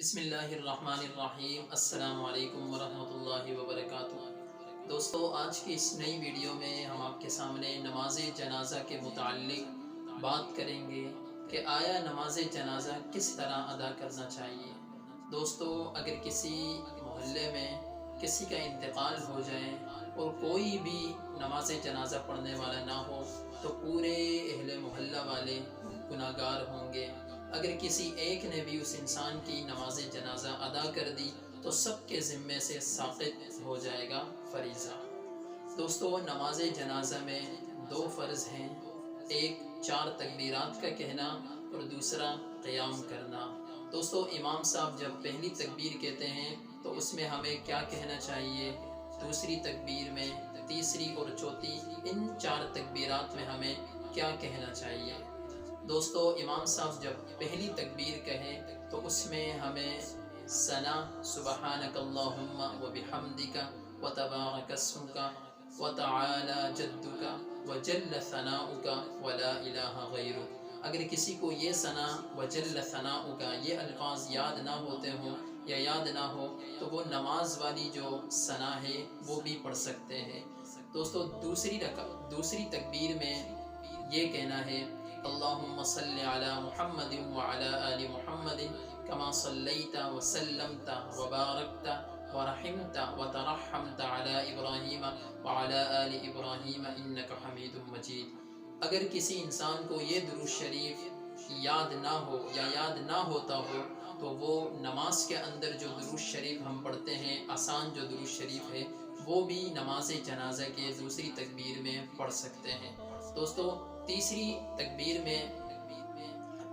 بسم اللہ الرحمن الرحیم۔ السلام علیکم ورحمۃ اللہ وبرکاتہ۔ دوستو، آج کی اس نئی ویڈیو میں ہم آپ کے سامنے نماز جنازہ کے متعلق بات کریں گے کہ آیا نماز جنازہ کس طرح ادا کرنا چاہیے۔ دوستو، اگر کسی محلے میں کسی کا انتقال ہو جائے اور کوئی بھی نماز جنازہ پڑھنے والا نہ ہو تو پورے اہل محلہ والے گناہ گار ہوں گے۔ اگر کسی ایک نے بھی اس انسان کی نماز جنازہ ادا کر دی تو سب کے ذمے سے ساقط ہو جائے گا فریضہ۔ دوستو، نماز جنازہ میں دو فرض ہیں، ایک 4 تکبیرات کا کہنا اور دوسرا قیام کرنا۔ دوستو، امام صاحب جب پہلی تکبیر کہتے ہیں تو اس میں ہمیں کیا کہنا چاہیے، دوسری تکبیر میں، تیسری اور چوتھی، ان 4 تکبیرات میں ہمیں کیا کہنا چاہیے۔ دوستو، امام صاحب جب پہلی تکبیر کہیں تو اس میں ہمیں ثنا سبحانک اللہم وبحمدک وتبارک اسمک وتعالی جدک وجل ثناؤک ولا الہ غیرک۔ اگر کسی کو یہ ثنا وجل ثناؤک یہ الفاظ یاد نہ ہوتے ہوں یا یاد نہ ہو تو وہ نماز والی جو ثنا ہے وہ بھی پڑھ سکتے ہیں۔ دوستو، دوسری تکبیر میں یہ کہنا ہے اللہم صلی علی محمد وعلی آل محمد کما صلیت وسلمت وبارکت ورحمت وترحمت علی ابراہیم وعلی آل ابراہیم انک حمید مجید۔ اگر کسی انسان کو یہ درود شریف یاد نہ ہو یا یاد نہ ہوتا ہو تو وہ نماز کے اندر جو درود شریف ہم پڑھتے ہیں، آسان جو درود شریف ہے، وہ بھی نماز جنازہ کے دوسری تکبیر میں پڑھ سکتے ہیں۔ دوستو، تیسری تکبیر میں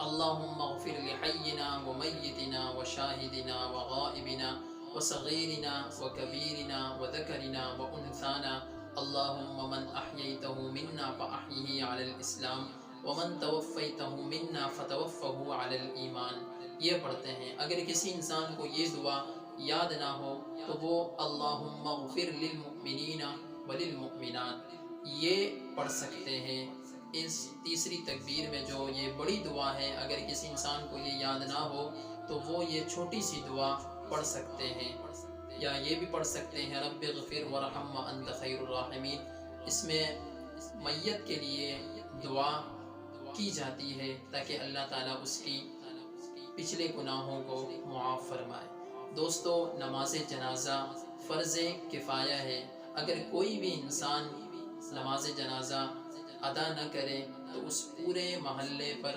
اللہم اغفر لحینا ومیتنا وشاہدنا وغائبنا وصغیرنا وکبیرنا وذکرنا وانثانا اللہم من احییتہ منا فاحیہ علی الاسلام ومن توفیتہ منا فتوفہ علی الایمان۔ یہ پڑھتے ہیں۔ اگر کسی انسان کو یہ دعا یاد نہ ہو تو وہ اللہم اغفر للمؤمنین وللمؤمنات یہ پڑھ سکتے ہیں۔ اس تیسری تکبیر میں جو یہ بڑی دعا ہے، اگر کسی انسان کو یہ یاد نہ ہو تو وہ یہ چھوٹی سی دعا پڑھ سکتے ہیں، یا یہ بھی پڑھ سکتے ہیں رب اغفر ورحم وانت خیر الراحمین۔ اس میں میت کے لیے دعا کی جاتی ہے تاکہ اللہ تعالیٰ اس کی پچھلے گناہوں کو معاف فرمائے۔ دوستو، نماز جنازہ فرض کفایہ ہے۔ اگر کوئی بھی انسان نماز جنازہ ادا نہ کرے تو اس پورے محلے پر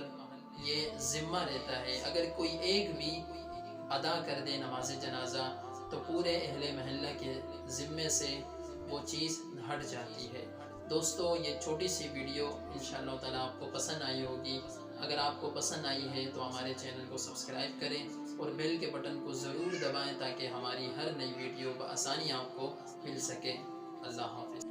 یہ ذمہ رہتا ہے۔ اگر کوئی ایک بھی ادا کر دے نماز جنازہ تو پورے اہل محلہ کے ذمے سے وہ چیز ہٹ جاتی ہے۔ دوستو، یہ چھوٹی سی ویڈیو انشاءاللہ تعالیٰ آپ کو پسند آئی ہوگی۔ اگر آپ کو پسند آئی ہے تو ہمارے چینل کو سبسکرائب کریں اور بیل کے بٹن کو ضرور دبائیں تاکہ ہماری ہر نئی ویڈیو بآسانی آپ کو مل سکے۔ اللہ حافظ۔